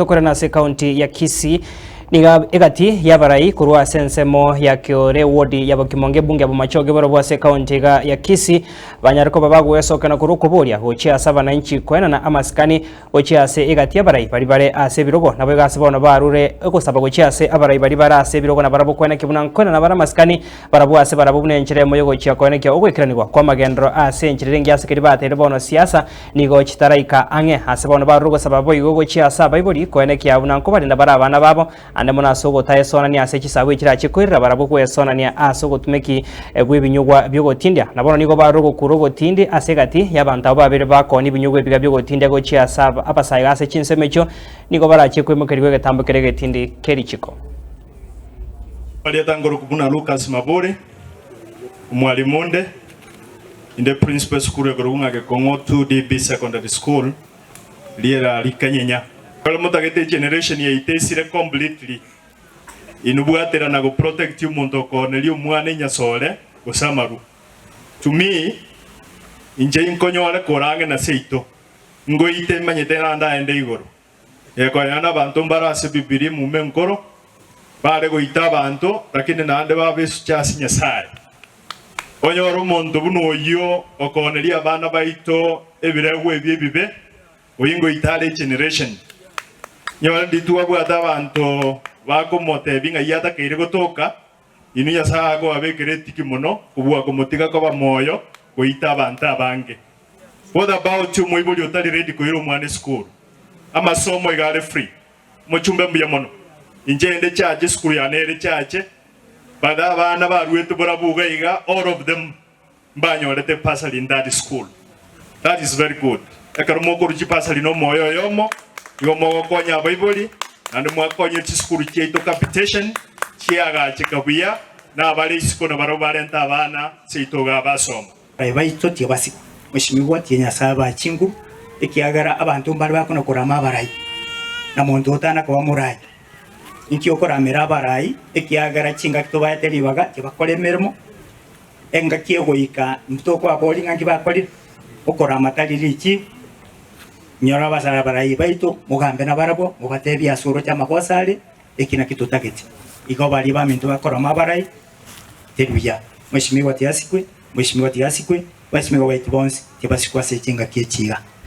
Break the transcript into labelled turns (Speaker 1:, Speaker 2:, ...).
Speaker 1: tokore na county ya Kisii niga egati yabarai kurwa sensemo ya Kiore wodi ya Kimonge bunge bumachoge boro bwa county ya Kisii banyariko babagwesoka na kurukuburia gochia saba na inchi kwena na amaskani gochia se egati yabarai bari bare ase birogo nabo gase bono barure egosaba gochia se abarai bari bara ase birogo na barabo kwena kibuna kwena na bara maskani barabo ase barabo bunenchire moyo gochia kwena kyo ogwekiranirwa kwa magendro ase enchire ngiase kiri batere bono siasa nigo chitaraika ange ase bono barugo sababu igo gochia saba ibori kwena kya buna nkobari na bara abana babo ande muna sogo taye sona ni ase chisabu kira chikwirira barabo kwe sona ni asogo tumeki bwibinyugwa byogo tindia nabono nigo barugo kurogo tindi asegati yabanta babere bakoni binyugwe biga byogo tindia go chia saba apasaye ase chinsemecho nigo barache kwemukeriwe gatambukere tindi kerichiko
Speaker 2: Aliatangoro kubuna Lucas Mabore umwalimunde inde principal school ya Gorunga ke Kongo 2DB secondary school liera likanyenya kala mutagete generation ya itesire completely inubwatera na go protect umuntu ko nelio mwana nyasole osamaru to me inje inkonyole korange na seito ngo ite manyetera anda ende igoro yako yana bantu mbarase bibiri mu menkoro bare go ita bantu lakini nande babesu cyasi nyasaye onyoro umuntu buno yo okonelia abana baito ebirewe bibibe oyingo itale generation nyora ndituwa bwata abantu bako motebinga yata keire gotoka inu yasago abekere tikimono kubwa komotika ko bamoyo goita abantu abange. What about you mwibuli otali ready ko yiro mwane school amasomo igare free mochumbe mbuya mono injende chaje school ya nere chaje bada abana barwete borabuga iga all of them banyorete pasal in that school. That is very good. Ekarumo ko ruchi pasal no moyo yomo yomo konya bible and mwakonye chiskuru cheito capitation chiaga chikabuya na bali isiko na barobarenta abana seitoga basoma
Speaker 3: baito tibasi mheshimiwa tienya saba chingu ikiagara abantu mbali bakona kurama barai na muntu utana kwa murai inkyo koramera barai ikiagara chinga kitoba teribaga kibakore mermo enga kiegoika mtoko akoli ngangi bakoli okorama talirichi nyora basara barai baito mugambe na barabo mubatebi asuro cha makosali ekina kitutageti iko bali ba mintu bakora mabarai teruya mheshimiwa tiasikwe mheshimiwa tiasikwe mheshimiwa white bones tibasikwa sechinga kiechiga